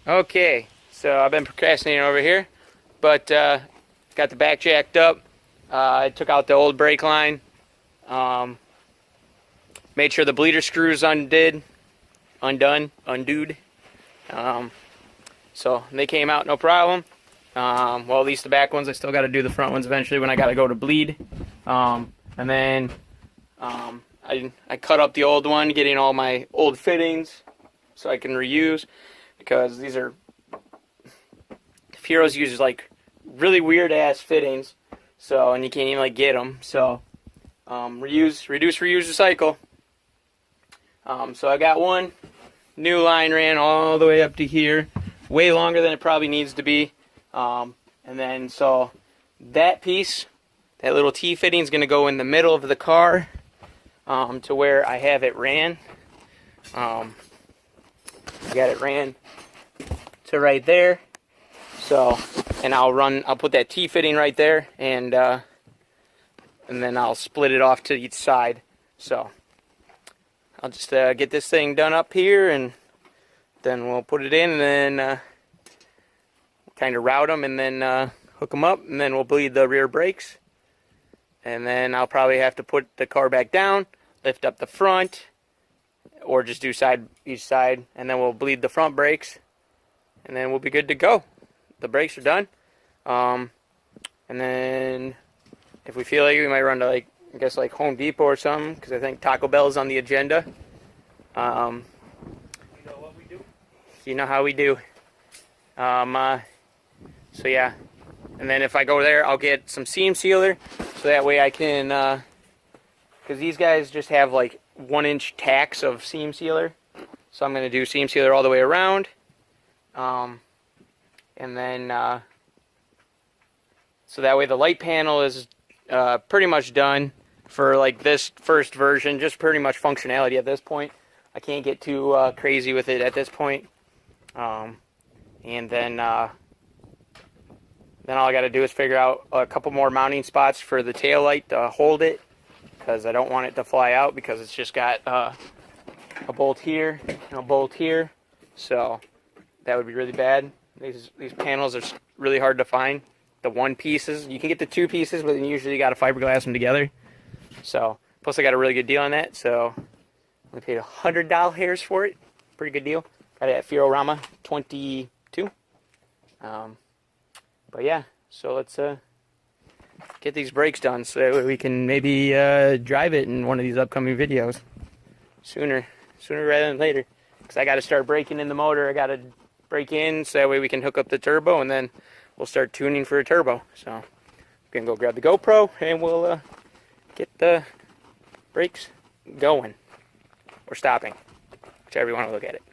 Okay, so I've been procrastinating over here, but got the back jacked up. I took out the old brake line, made sure the bleeder screws undone. So they came out no problem. Well, at least the back ones. I still got to do the front ones eventually when I got to go to bleed. And then I cut up the old one, getting all my old fittings so I can reuse, because these are Fiero's uses like really weird ass fittings, so, and you can't even like get them. So reduce, reuse, recycle. So I got one new line ran all the way up to here, way longer than it probably needs to be. And then so that piece, that little T fitting, is going to go in the middle of the car, to where I have it ran. I got it ran to right there. So, and I'll put that T fitting right there, and then I'll split it off to each side. So I'll just get this thing done up here, and then we'll put it in, and then kind of route them, and then hook them up, and then we'll bleed the rear brakes. And then I'll probably have to put the car back down, lift up the front, or just do each side, and then we'll bleed the front brakes, and then we'll be good to go. The brakes are done. And then if we feel like it, we might run to like Home Depot or something, because I think Taco Bell is on the agenda. You know what we do? You know how we do. So yeah, and then if I go there, I'll get some seam sealer, so that way I can, because these guys just have like 1-inch tacks of seam sealer, so I'm going to do seam sealer all the way around. And then so that way the light panel is pretty much done for like this first version, just pretty much functionality at this point. I can't get too crazy with it at this point. And then all I got to do is figure out a couple more mounting spots for the tail light to hold it, because I don't want it to fly out, because it's just got a bolt here and a bolt here, so that would be really bad. These panels are really hard to find. The one pieces, you can get the two pieces, but then usually you got to fiberglass them together. So plus I got a really good deal on that, so I paid $100 for it. Pretty good deal. Got it at Fiero Rama 22. But yeah, so let's get these brakes done, so we can maybe drive it in one of these upcoming videos sooner rather than later, because I got to start breaking in the motor. I got to break in, so that way we can hook up the turbo, and then we'll start tuning for a turbo. So we can go grab the GoPro, and we'll get the brakes going or stopping, whichever you want to look at it.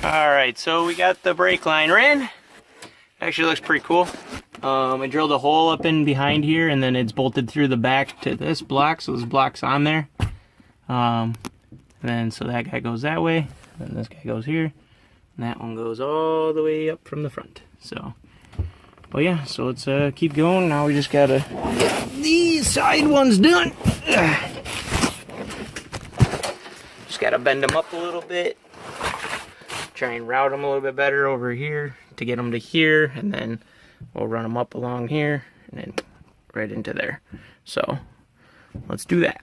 Alright, so we got the brake line ran. Actually looks pretty cool. I drilled a hole up in behind here, and then it's bolted through the back to this block, so this block's on there. And then so that guy goes that way, and this guy goes here, and that one goes all the way up from the front. So, well yeah, so let's keep going. Now we just gotta get these side ones done. Just gotta bend them up a little bit. Try and route them a little bit better over here to get them to here, and then we'll run them up along here and then right into there. So let's do that.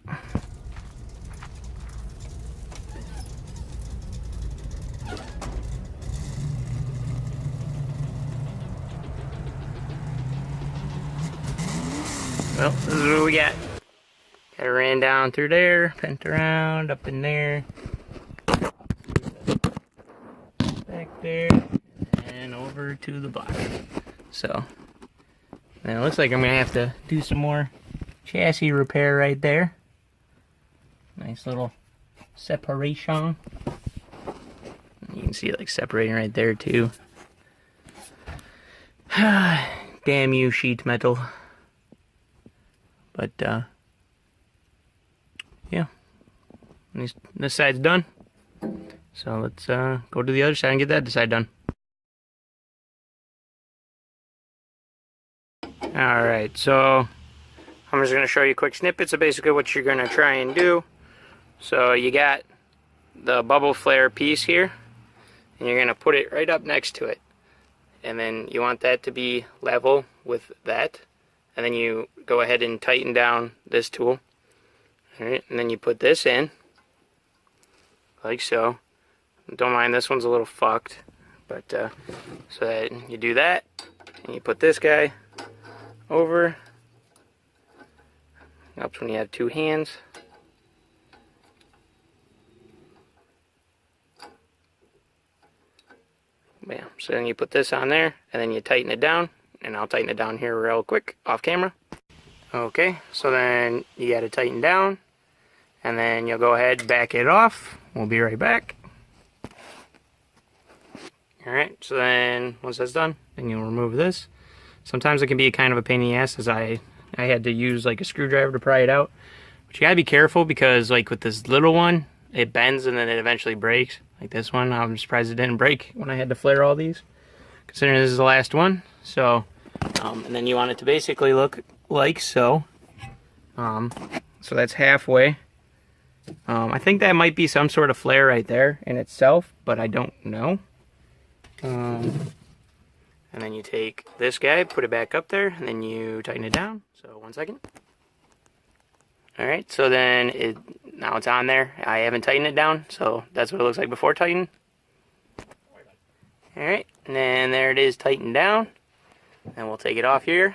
Well, this is what we got. Got it ran down through there, bent around, up in there, back there, and over over to the block. So, and it looks like I'm going to have to do some more chassis repair right there. Nice little separation. You can see it like separating right there too. Damn you, sheet metal. But, yeah. This side's done. So let's go to the other side and get that side done. Alright, so I'm just going to show you quick snippets of basically what you're going to try and do. So you got the bubble flare piece here, and you're going to put it right up next to it. And then you want that to be level with that. And then you go ahead and tighten down this tool. Alright, and then you put this in, like so. Don't mind, this one's a little fucked. But, so that you do that, and you put this guy over. Helps when you have two hands. Bam. So then you put this on there, and then you tighten it down, and I'll tighten it down here real quick, off camera. Okay, so then you gotta tighten down, and then you'll go ahead and back it off. We'll be right back. Alright, so then once that's done, then you'll remove this. Sometimes it can be kind of a pain in the ass, as I had to use like a screwdriver to pry it out. But you gotta be careful, because like with this little one, it bends and then it eventually breaks. Like this one, I'm surprised it didn't break when I had to flare all these, considering this is the last one. So, and then you want it to basically look like so. So that's halfway. I think that might be some sort of flare right there in itself, but I don't know. And then you take this guy, put it back up there, and then you tighten it down. So 1 second. Alright, so then now it's on there. I haven't tightened it down, so that's what it looks like before tighten. Alright, and then there it is tightened down. And we'll take it off here.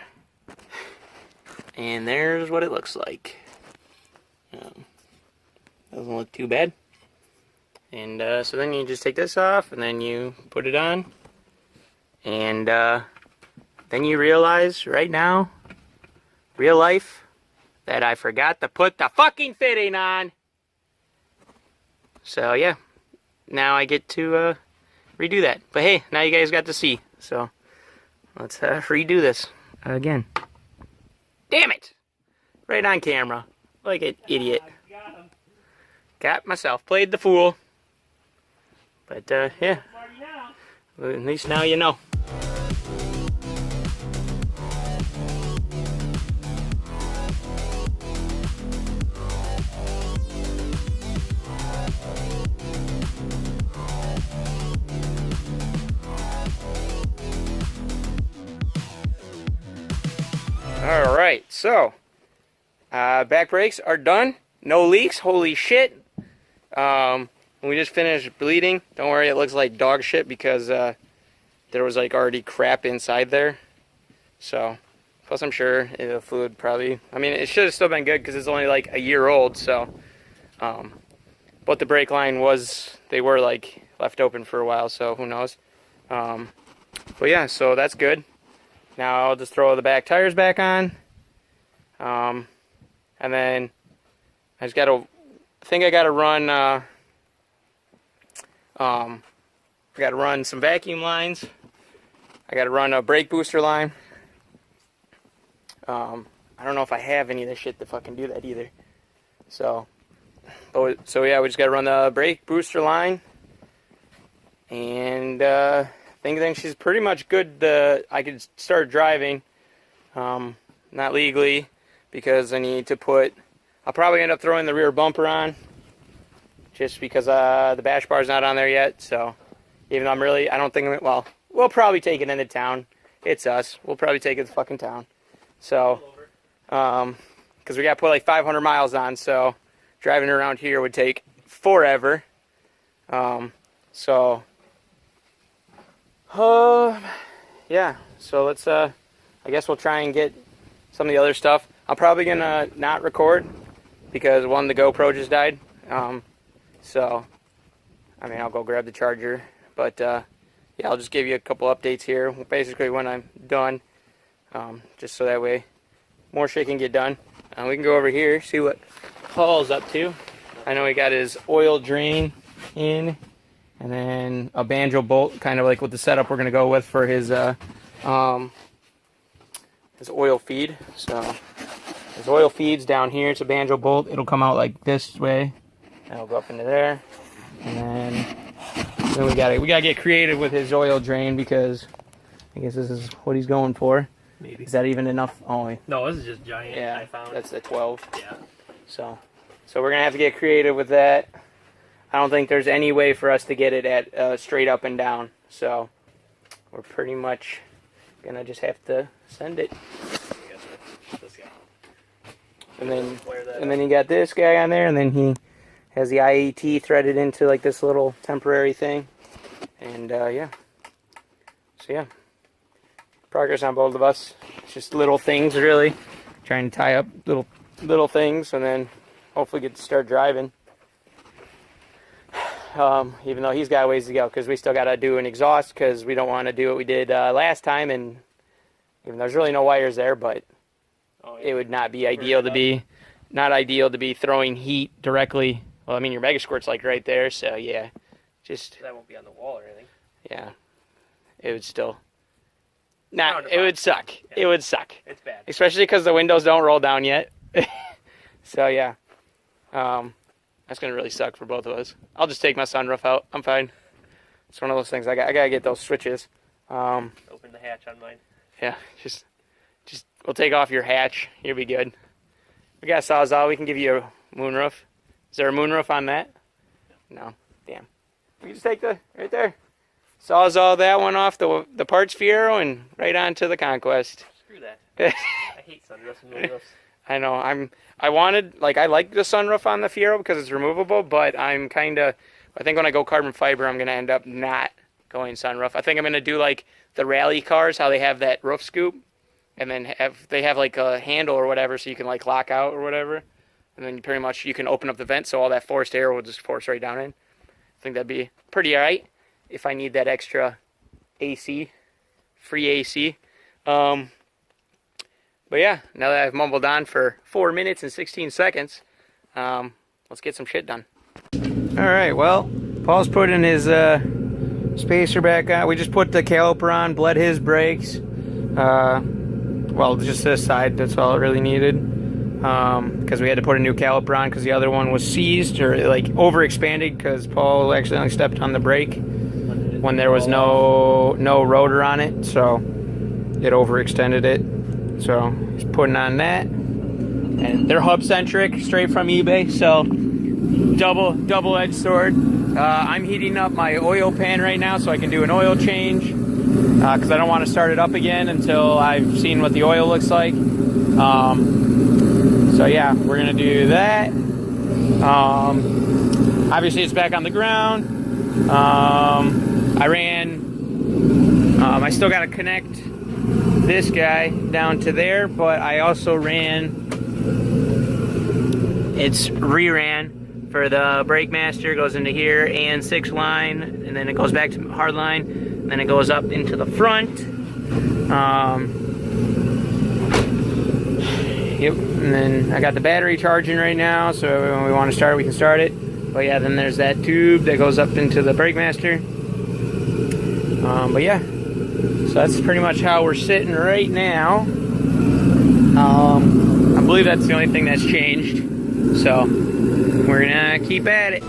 And there's what it looks like. Doesn't look too bad. And so then you just take this off, and then you put it on. And then you realize right now, real life, that I forgot to put the fucking fitting on. So yeah, now I get to redo that. But hey, now you guys got to see. So let's redo this again. Damn it! Right on camera, like an idiot. Got myself, played the fool. But yeah, at least now you know. Alright, so back brakes are done. No leaks, holy shit. We just finished bleeding. Don't worry, it looks like dog shit because there was like already crap inside there. So, plus I'm sure the fluid probably, I mean, it should have still been good because it's only like a year old, so. But the brake line was, they were like left open for a while, so who knows. But yeah, so that's good. Now I'll just throw the back tires back on. And then I just gotta, I think I gotta run, I gotta run some vacuum lines. I gotta run a brake booster line. I don't know if I have any of this shit to fucking do that either. So yeah, we just gotta run the brake booster line. And, I think she's pretty much good. I could start driving, not legally, because I need to put, I'll probably end up throwing the rear bumper on, just because the bash bar's not on there yet. So even though I don't think, well, we'll probably take it into town. It's us. We'll probably take it to fucking town. So, because we got to put like 500 miles on, so driving around here would take forever. Yeah, so let's, I guess we'll try and get some of the other stuff. I'm probably gonna not record because one, the GoPro just died. So, I mean, I'll go grab the charger, but, yeah, I'll just give you a couple updates here, basically when I'm done, just so that way more shit can get done. We can go over here, see what Paul's up to. I know he got his oil drain in, and then a banjo bolt, kind of like with the setup we're gonna go with for his oil feed. So his oil feed's down here. It's a banjo bolt. It'll come out like this way, and it'll go up into there. And then we gotta get creative with his oil drain, because I guess this is what he's going for. Maybe. Is that even enough? Oh, no, this is just giant. Yeah, I found. that's the 12. Yeah. So we're gonna have to get creative with that. I don't think there's any way for us to get it at straight up and down. So we're pretty much gonna just have to send it. This guy. And then you got this guy on there, and then he has the IET threaded into like this little temporary thing. And yeah. So yeah. Progress on both of us. It's just little things, really. Trying to tie up little things, and then hopefully get to start driving. Even though he's got a ways to go, because we still got to do an exhaust, because we don't want to do what we did last time. And even though there's really no wires there, but it would not be ideal to be throwing heat directly. Well, I mean, your Mega Squirt's like right there, so yeah, just that won't be on the wall or anything. Yeah, it would still. Nah, it would suck. Yeah. It would suck. It's bad. Especially because the windows don't roll down yet. So, yeah. That's going to really suck for both of us. I'll just take my sunroof out. I'm fine. It's one of those things. I got to get those switches. Open the hatch on mine. Yeah, just we'll take off your hatch. You'll be good. We got a Sawzall. We can give you a moonroof. Is there a moonroof on that? No. Damn. We can just take the, right there. Sawzall that one off the parts Fiero and right onto the Conquest. Screw that. I hate sunroofs and moonroofs. I know. I like the sunroof on the Fiero because it's removable, but I think when I go carbon fiber, I'm gonna end up not going sunroof. I think I'm gonna do like the rally cars, how they have that roof scoop, and then they have like a handle or whatever, so you can like lock out or whatever, and then pretty much you can open up the vent, so all that forced air will just force right down in. I think that'd be pretty alright if I need that extra AC, free AC. But yeah, now that I've mumbled on for 4 minutes and 16 seconds, let's get some shit done. Alright, well, Paul's putting his spacer back on. We just put the caliper on, bled his brakes. Well, just this side, that's all it really needed. Because we had to put a new caliper on because the other one was seized or like overexpanded because Paul accidentally stepped on the brake when there was no rotor on it, so it overextended it. So he's putting on that, and they're hub centric, straight from eBay. So double-edged sword. I'm heating up my oil pan right now so I can do an oil change because I don't want to start it up again until I've seen what the oil looks like. So yeah, we're gonna do that. Obviously it's back on the ground. I still got to connect this guy down to there, but I also reran for the brake master. Goes into here and 6 line, and then it goes back to hard line, and then it goes up into the front. Yep, and then I got the battery charging right now, so when we want to start it, we can start it. But yeah, then there's that tube that goes up into the brake master. But yeah, so that's pretty much how we're sitting right now. I believe that's the only thing that's changed. So we're gonna keep at it.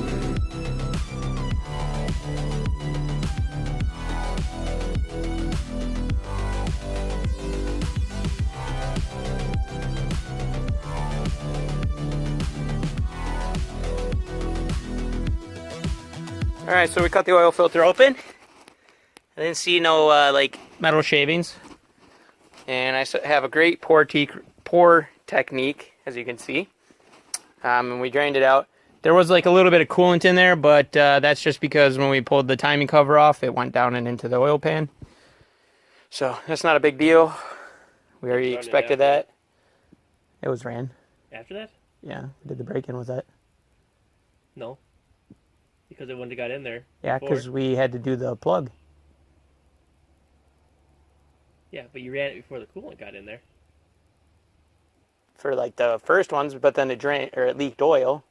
Alright, so we cut the oil filter open. I didn't see no like metal shavings. And I have a great pour technique, as you can see. And we drained it out. There was like a little bit of coolant in there, but that's just because when we pulled the timing cover off, it went down and into the oil pan. So that's not a big deal. We already expected that. It was ran. After that? Yeah, we did the break-in with that. No. Because it wouldn't have got in there. Yeah, because we had to do the plug. Yeah, but you ran it before the coolant got in there. For like the first ones, but then it leaked oil.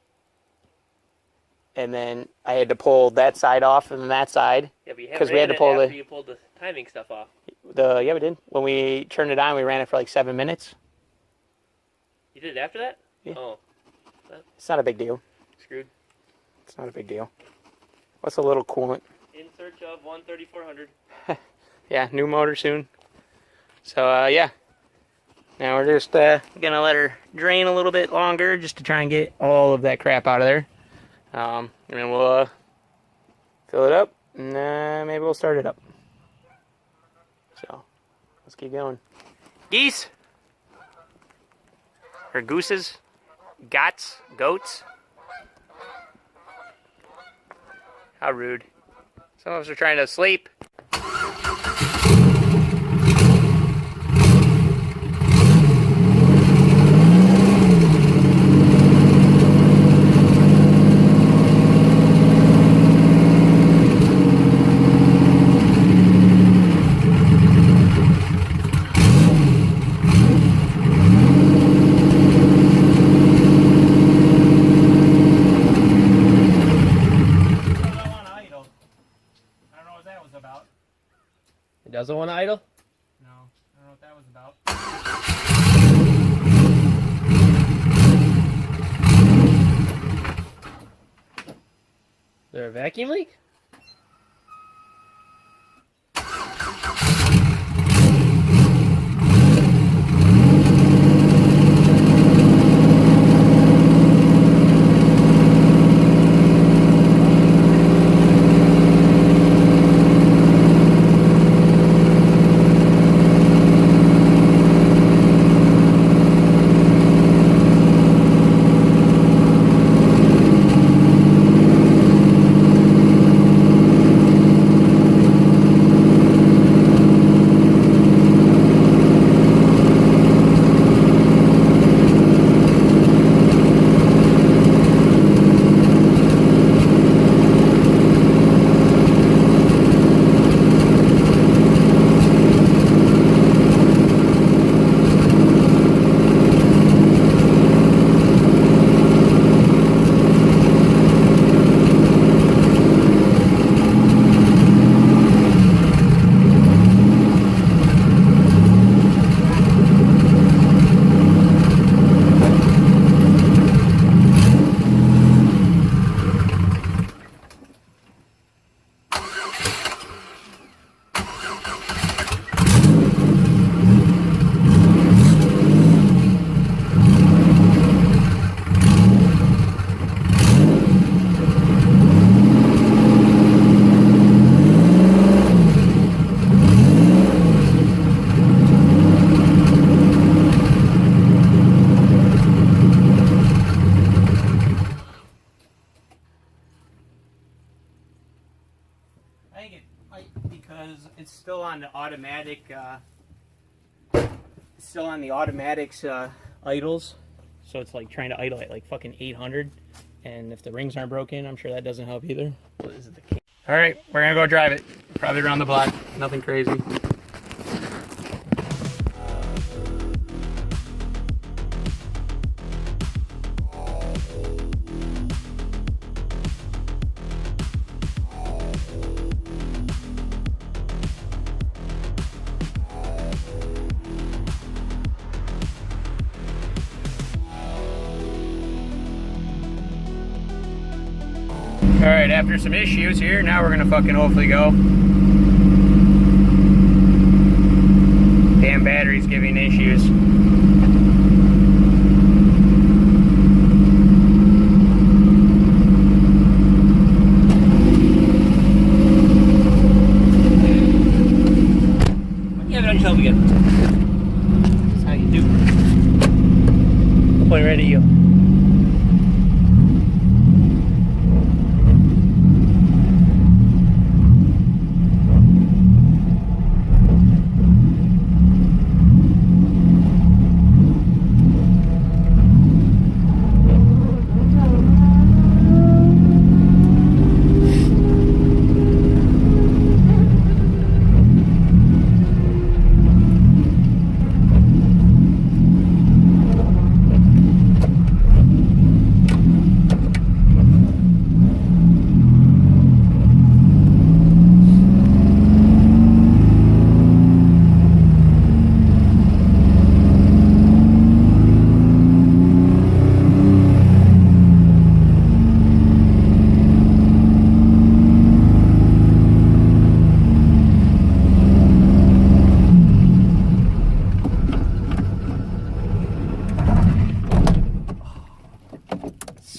And then I had to pull that side off and then that side. Yeah, but you Because haven't we had ran to pull it after you pulled the timing stuff off. Yeah, we did. When we turned it on, we ran it for like 7 minutes. You did it after that? Yeah. Oh. It's not a big deal. Screwed. It's not a big deal. What's a little coolant? In search of 13400. Yeah, new motor soon. So, yeah. Now we're just going to let her drain a little bit longer just to try and get all of that crap out of there. And then we'll fill it up, and maybe we'll start it up. So, let's keep going. Geese! Or gooses? Goats? Goats? How rude. Some of us are trying to sleep. It doesn't want to idle? No, I don't know what that was about. Is there a vacuum leak? I think it might because it's still on the automatic. It's still on the automatics idles, so it's like trying to idle at like fucking 800. And if the rings aren't broken, I'm sure that doesn't help either. What is it, the king? All right, we're gonna go drive it. Probably around the block. Nothing crazy. Alright, after some issues here, now we're gonna fucking hopefully go. Damn battery's giving issues. You have it on yourself again. That's how you do. Point right at you.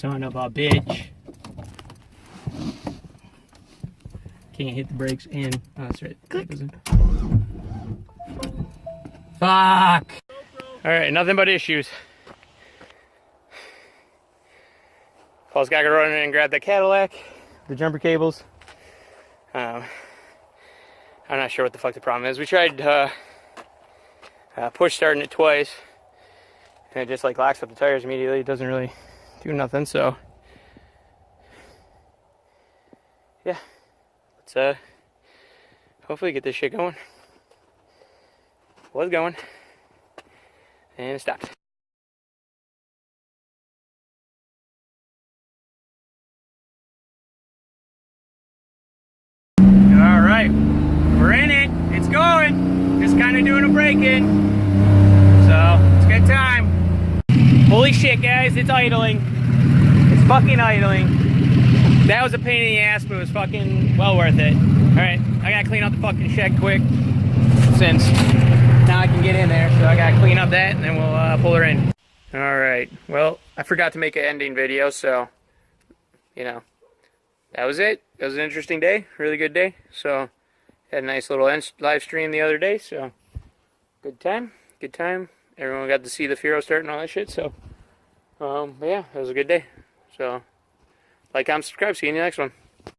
Son of a bitch. Can't hit the brakes and oh, that's right. Fuck! Alright, nothing but issues. Paul's got to run in and grab that Cadillac, the jumper cables. I'm not sure what the fuck the problem is. We tried push starting it twice, and it just like locks up the tires immediately. It doesn't really do nothing, so yeah. Let's hopefully get this shit going. Was going, and it stopped. All right, we're in it. It's going. Just kind of doing a break-in, so it's a good time. Holy shit, guys! It's idling. It's fucking idling. That was a pain in the ass, but it was fucking well worth it. All right, I gotta clean up the fucking shed quick, since now I can get in there. So I gotta clean up that, and then we'll pull her in. All right. Well, I forgot to make an ending video, so you know. That was it. It was an interesting day, really good day. So, had a nice little live stream the other day. So, good time, good time. Everyone got to see the Fiero start and all that shit. So, yeah, it was a good day. So, like, comment, subscribe. See you in the next one.